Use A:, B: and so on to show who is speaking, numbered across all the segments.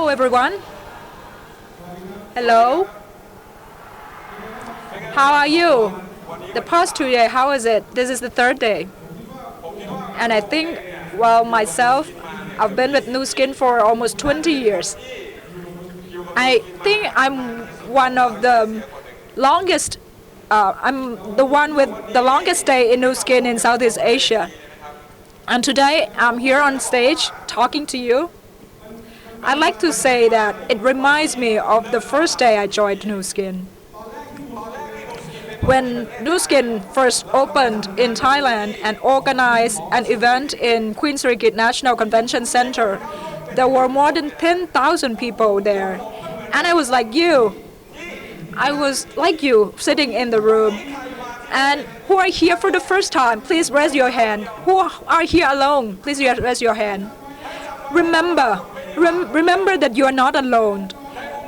A: everyone. Hello. How are you? The past 2 days, how is it? This is the third day. And I think, well, myself, I've been with Nuskin for almost 20 years. I think I'm one of the longest, I'm the one with the longest stay in Nuskin in Southeast Asia. And today I'm here on stage talking to you. I'd like to say that it reminds me of the first day I joined Nuskin. When Nuskin first opened in Thailand and organized an event in Queen's Vichaidith National Convention Center, there were more than 10,000 people there. And I was like you. I was like you, sitting in the room. And who are here for the first time? Please raise your hand. Who are here alone? Please raise your hand. Remember that you are not alone.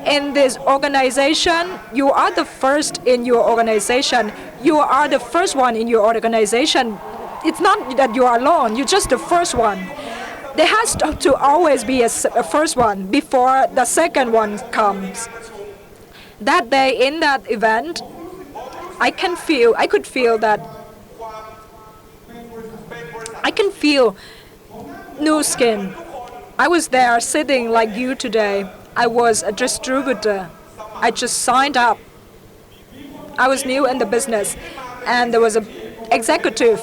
A: In this organization, you are the first in your organization. You are the first one in your organization. It's not that you are alone, you're just the first one. There has to always be a first one before the second one comes. That day in that event, I can feel Nuskin. I was there sitting like you today. I was a distributor. I just signed up. I was new in the business. And there was a executive,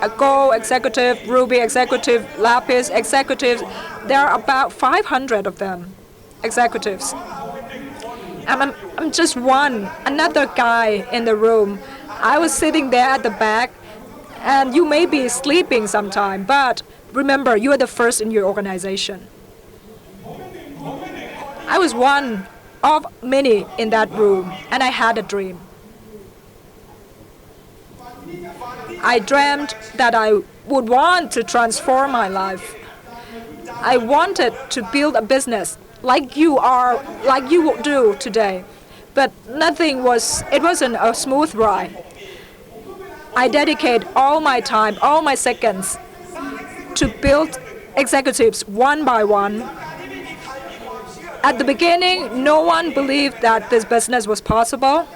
A: a gold executive, ruby executive, lapis executive. There are about 500 of them, executives. I'm just another guy in the room. I was sitting there at the back, and you may be sleeping sometime, but remember, you are the first in your organization. I was one of many in that room, and I had a dream. I dreamt that I would want to transform my life. I wanted to build a business like you do today, but it wasn't a smooth ride. I dedicate all my time, all my seconds to build executives one by one. At the beginning, no one believed that this business was possible.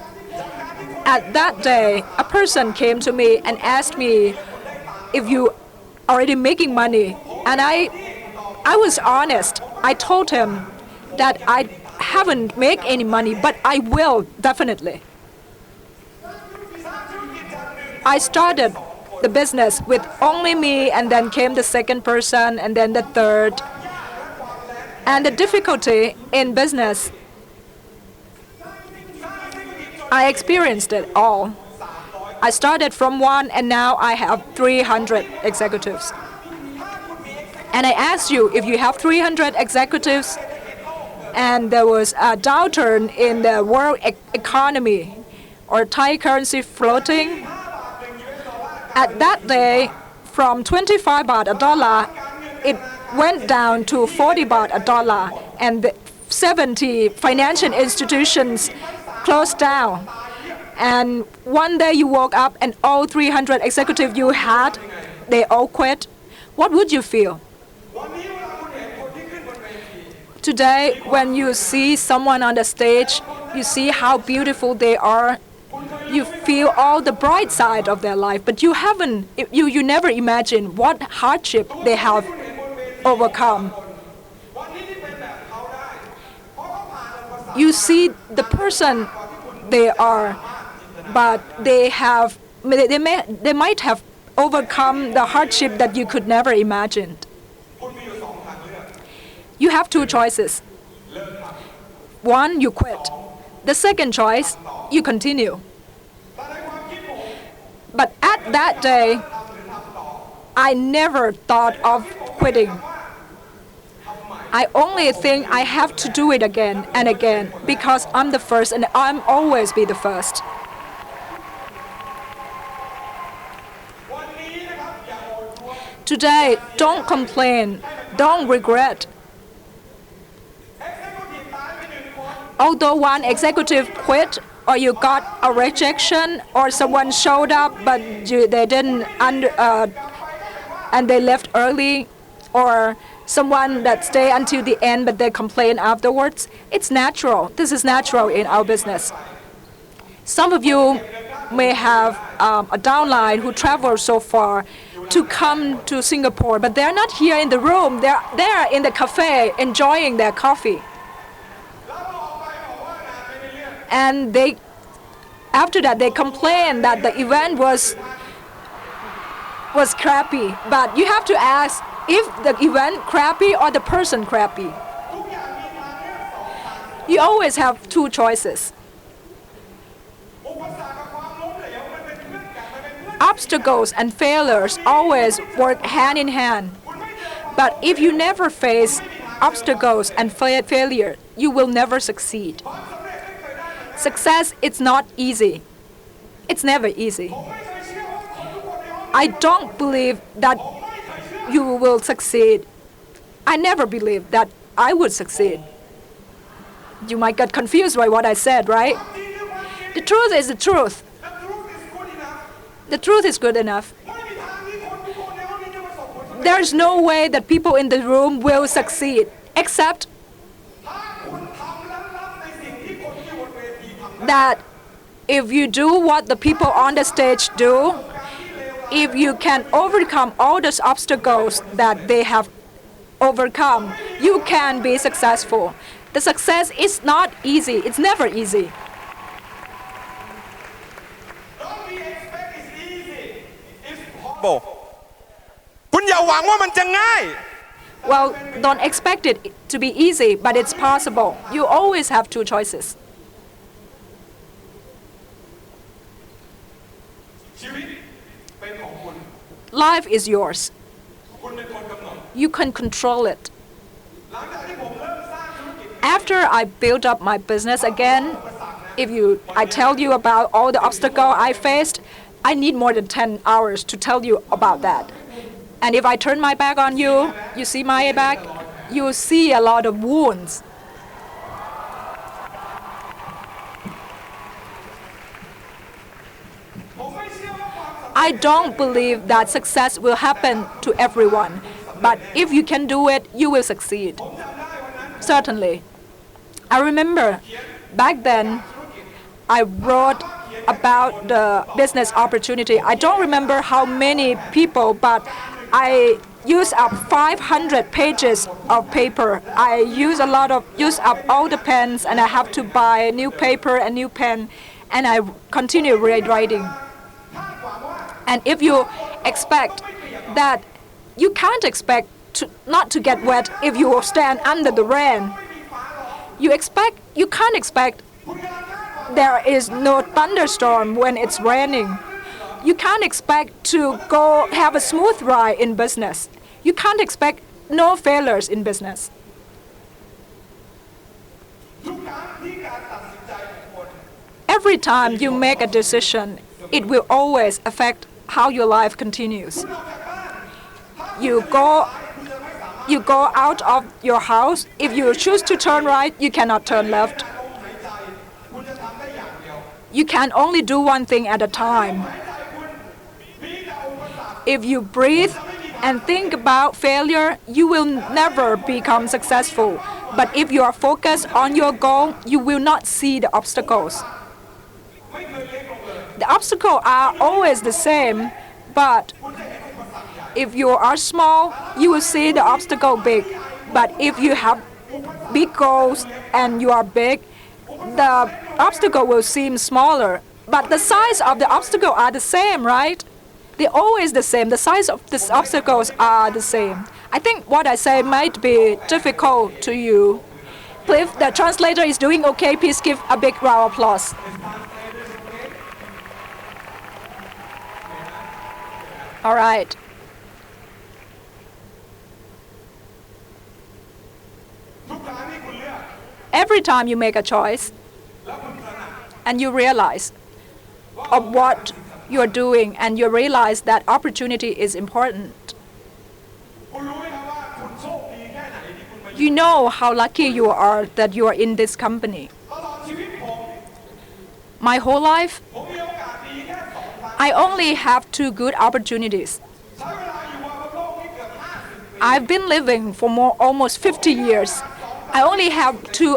A: At that day, a person came to me and asked me if you already making money. And I was honest. I told him that I haven't made any money, but I will definitely. I started the business with only me, and then came the second person, and then the third. And the difficulty in business, I experienced it all. I started from one, and now I have 300 executives. And I asked you, if you have 300 executives, and there was a downturn in the world economy, or Thai currency floating, at that day, from 25 baht a dollar, it went down to 40 baht a dollar, and 70 financial institutions closed down. And one day you woke up and all 300 executives you had, they all quit. What would you feel? Today, when you see someone on the stage, you see how beautiful they are. You feel all the bright side of their life, but you never imagine what hardship they have overcome. You see the person they are, but they might have overcome the hardship that you could never imagine. You have two choices. One, you quit. The second choice, you continue. But at that day, I never thought of quitting. I only think I have to do it again and again, because I'm the first and I'll always be the first. Today, don't complain, don't regret. Although one executive quit, or you got a rejection, or someone showed up but they didn't and they left early, or someone that stay until the end but they complain afterwards. It's natural. This is natural in our business. Some of you may have a downline who travel so far to come to Singapore, but they're not here in the room. They're in the cafe enjoying their coffee. And after that, they complain that the event was crappy. But you have to ask if the event crappy or the person crappy. You always have two choices. Obstacles and failures always work hand in hand. But if you never face obstacles and failure, you will never succeed. Success is not easy. It's never easy. I don't believe that you will succeed. I never believed that I would succeed. You might get confused by what I said, right? The truth is the truth. The truth is good enough. There's no way that people in the room will succeed, except that if you do what the people on the stage do, if you can overcome all those obstacles that they have overcome, you can be successful. The success is not easy. It's never easy. Well, don't expect it to be easy, but it's possible. You always have two choices. Life is yours. You can control it. After I build up my business again, I tell you about all the obstacles I faced, I need more than 10 hours to tell you about that. And if I turn my back on you, you see my back, you see a lot of wounds. I don't believe that success will happen to everyone, but if you can do it, you will succeed. Certainly. I remember back then, I wrote about the business opportunity. I don't remember how many people, but I used up 500 pages of paper. I used up all the pens, and I have to buy new paper and new pen, and I continue writing. And if you expect that, you can't expect not to get wet if you stand under the rain. You can't expect there is no thunderstorm when it's raining. You can't expect to go have a smooth ride in business. You can't expect no failures in business. Every time you make a decision, it will always affect how your life continues. You go out of your house. If you choose to turn right, you cannot turn left. You can only do one thing at a time. If you breathe and think about failure, you will never become successful. But if you are focused on your goal, you will not see the obstacles. The obstacles are always the same, but if you are small, you will see the obstacle big. But if you have big goals and you are big, the obstacle will seem smaller. But the size of the obstacle are the same, right? They're always the same. The size of the obstacles are the same. I think what I say might be difficult to you. If the translator is doing okay, please give a big round of applause. All right. Every time you make a choice and you realize of what you're doing and you realize that opportunity is important, you know how lucky you are that you are in this company. My whole life, I only have 2 good opportunities. I've been living for almost 50 years. I only have two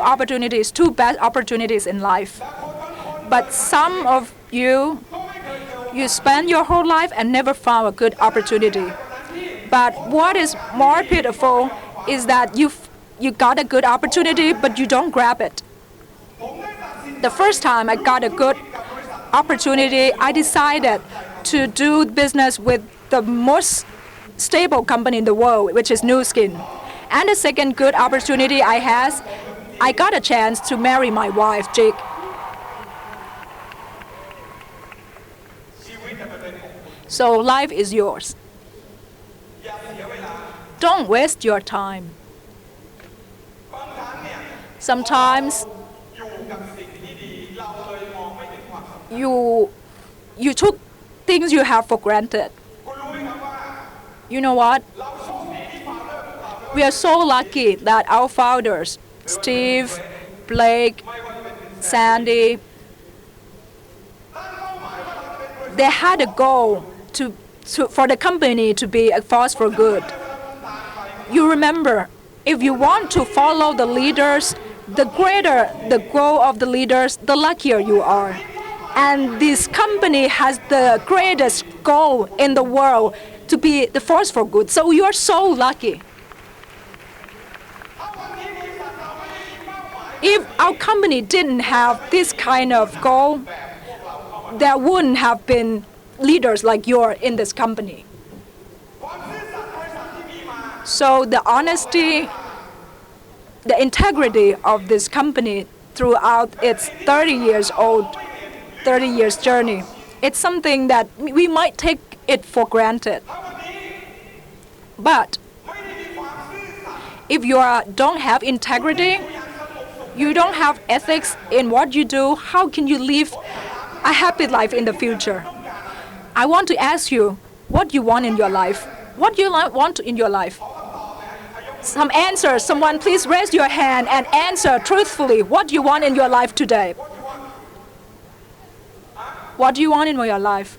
A: bad opportunities in life. But some of you spend your whole life and never found a good opportunity. But what is more pitiful is that you got a good opportunity, but you don't grab it. The first time I got a good opportunity, I decided to do business with the most stable company in the world, which is Nuskin. And the second good opportunity I got a chance to marry my wife, Jake. So life is yours. Don't waste your time. Sometimes you took things you have for granted. You know what? We are so lucky that our founders, Steve, Blake, Sandy, they had a goal for the company to be a force for good. You remember, if you want to follow the leaders, the greater the goal of the leaders, the luckier you are. And this company has the greatest goal in the world to be the force for good. So you are so lucky. If our company didn't have this kind of goal, there wouldn't have been leaders like yours in this company. So the honesty, the integrity of this company throughout its 30 years journey, it's something that we might take it for granted. But if you don't have integrity, you don't have ethics in what you do, how can you live a happy life in the future? I want to ask you what you want in your life. What you want in your life? Some answers. Someone please raise your hand and answer truthfully what you want in your life today. What do you want in your life?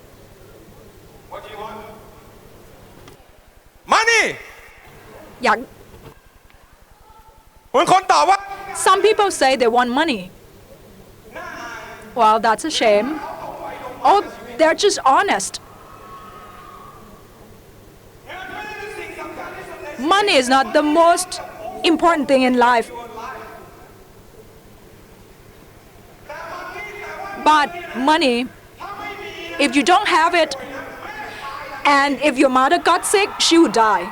B: What do you want? Money.
A: อยาก
B: คนตอบว่า
A: Some people say they want money. Well, that's a shame. Oh, they're just honest. Money is not the most important thing in life. But money, if you don't have it, and if your mother got sick, she would die.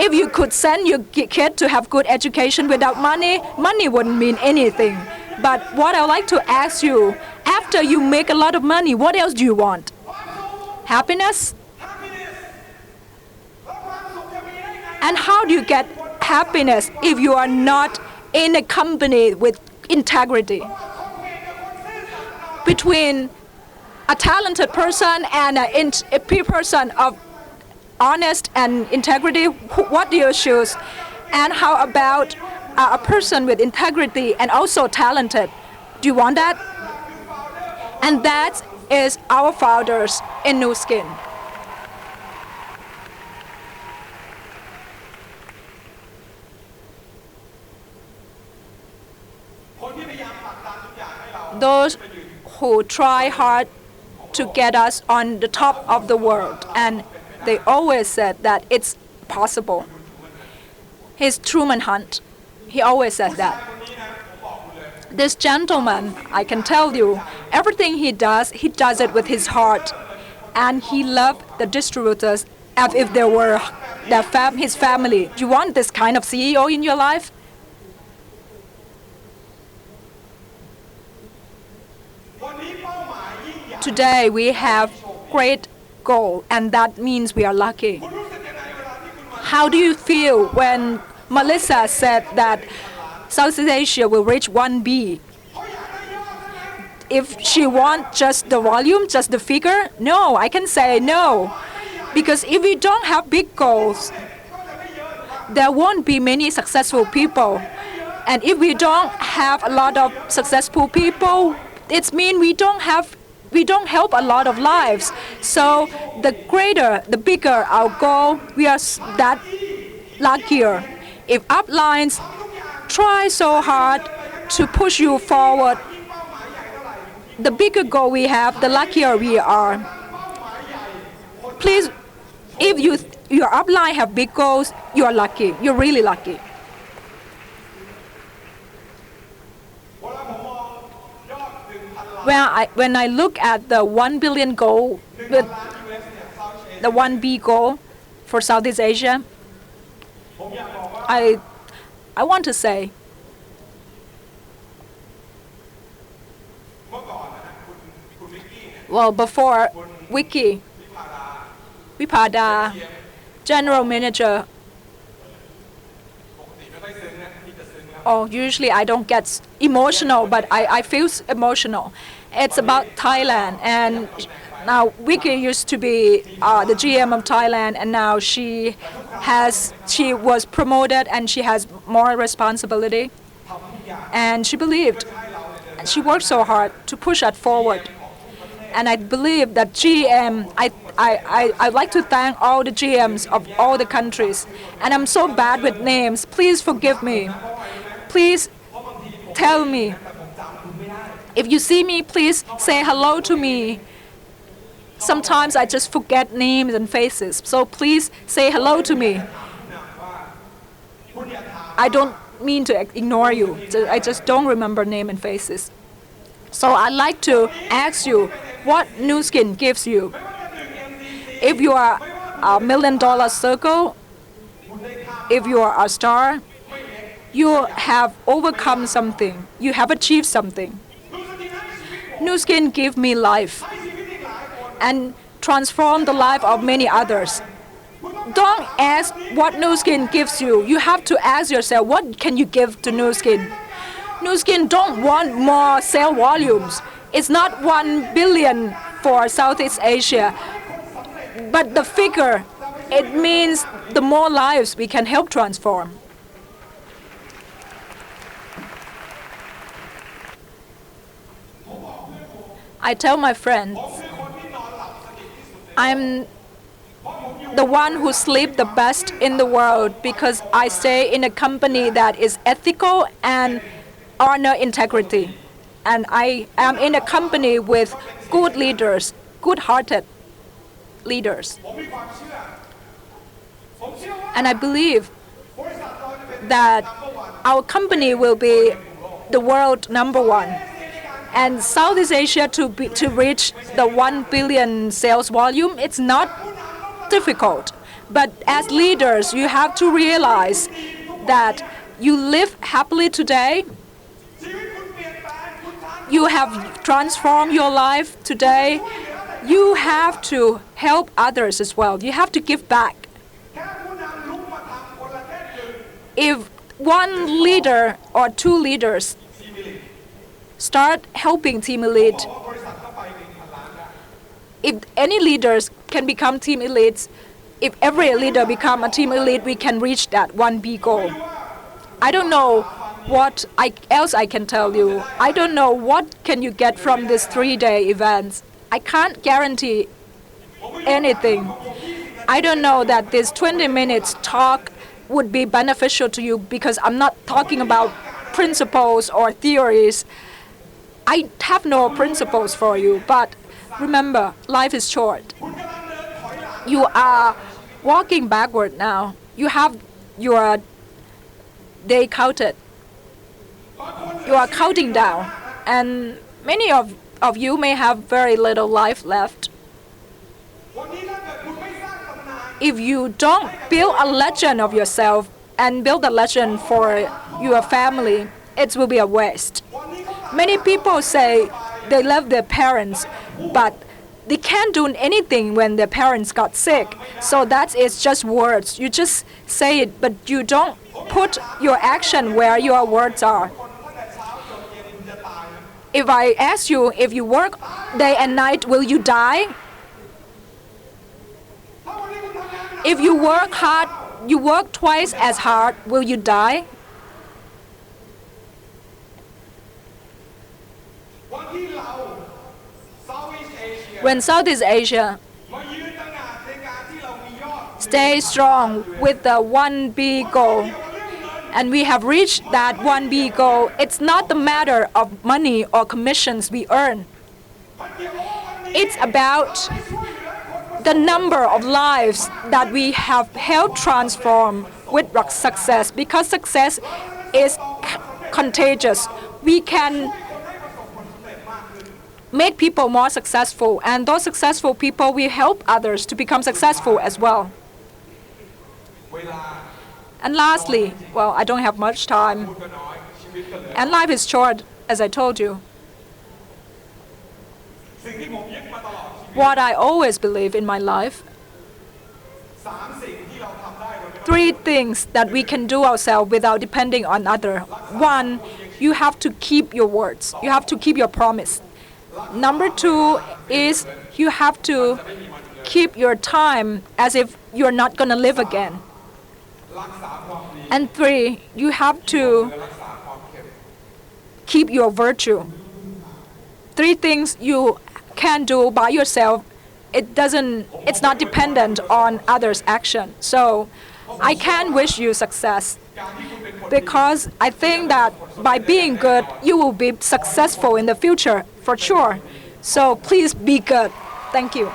A: If you could send your kid to have good education without money, money wouldn't mean anything. But what I would like to ask you, after you make a lot of money, what else do you want? Happiness? And how do you get happiness if you are not in a company with integrity? Between a talented person and a person of honest and integrity, what do you choose? And how about a person with integrity and also talented? Do you want that? And that is our founders in Nuskin. Those who try hard to get us on the top of the world, and they always said that it's possible. He's Truman Hunt. He always said that. This gentleman, I can tell you, everything he does it with his heart. And he loved the distributors as if they were his family. Do you want this kind of CEO in your life? Today we have great goal, and that means we are lucky. How do you feel when Melissa said that Southeast Asia will reach 1B? If she wants just the volume, just the figure, no, I can say no. Because if we don't have big goals, there won't be many successful people. And if we don't have a lot of successful people, it means we don't help a lot of lives. So the bigger our goal, we are that luckier. If uplines try so hard to push you forward, the bigger goal we have, the luckier we are. Please, if your upline have big goals, you are lucky. You're really lucky. When I look at the 1 billion goal, the 1B goal for Southeast Asia, I want to say, well, before Vipada, general manager. Oh, usually I don't get emotional, but I feel emotional. It's about Thailand, and now Vicky used to be the GM of Thailand, and now she was promoted and she has more responsibility. And she believed, and she worked so hard to push us forward. And I believe that GM, I'd like to thank all the GMs of all the countries. And I'm so bad with names. Please forgive me. Please tell me. If you see me, please say hello to me. Sometimes I just forget names and faces. So please say hello to me. I don't mean to ignore you. I just don't remember name and faces. So I'd like to ask you what Nuskin gives you. If you are a $1 million circle, if you are a star, you have overcome something. You have achieved something. Nuskin gave me life and transformed the life of many others. Don't ask what Nuskin gives you. You have to ask yourself, what can you give to Nuskin? Nuskin don't want more sale volumes. It's not 1 billion for Southeast Asia. But the figure, it means the more lives we can help transform. I tell my friends, I'm the one who sleeps the best in the world because I stay in a company that is ethical and honor integrity. And I am in a company with good leaders, good-hearted leaders. And I believe that our company will be the world #1. And Southeast Asia to reach the 1 billion sales volume, it's not difficult. But as leaders, you have to realize that you live happily today. You have transformed your life today. You have to help others as well. You have to give back. If one leader or two leaders start helping team elite, if any leaders can become team elites, if every leader become a team elite, we can reach that 1B goal. I don't know what else I can tell you. I don't know what can you get from this 3-day event. I can't guarantee anything. I don't know that this 20 minutes talk would be beneficial to you because I'm not talking about principles or theories. I have no principles for you, but remember, life is short. You are walking backward now. You have your day counted. You are counting down, and many of you may have very little life left. If you don't build a legend of yourself and build a legend for your family, it will be a waste. Many people say they love their parents, but they can't do anything when their parents got sick. So that is just words. You just say it, but you don't put your action where your words are. If I ask you if you work day and night, will you die? If you work hard, you work twice as hard, will you die? When Southeast Asia stay strong with the 1B goal, and we have reached that 1B goal, it's not the matter of money or commissions we earn. It's about the number of lives that we have helped transform with success, because success is contagious. We can make people more successful, and those successful people will help others to become successful as well. And lastly, well, I don't have much time, and life is short, as I told you. What I always believe in my life, 3 things that we can do ourselves without depending on others. 1, you have to keep your words. You have to keep your promise. Number 2 is you have to keep your time as if you're not going to live again. And 3, you have to keep your virtue. 3 things you can do by yourself. It's not dependent on others' action. So I can wish you success, because I think that by being good, you will be successful in the future for sure. So please be good. Thank you.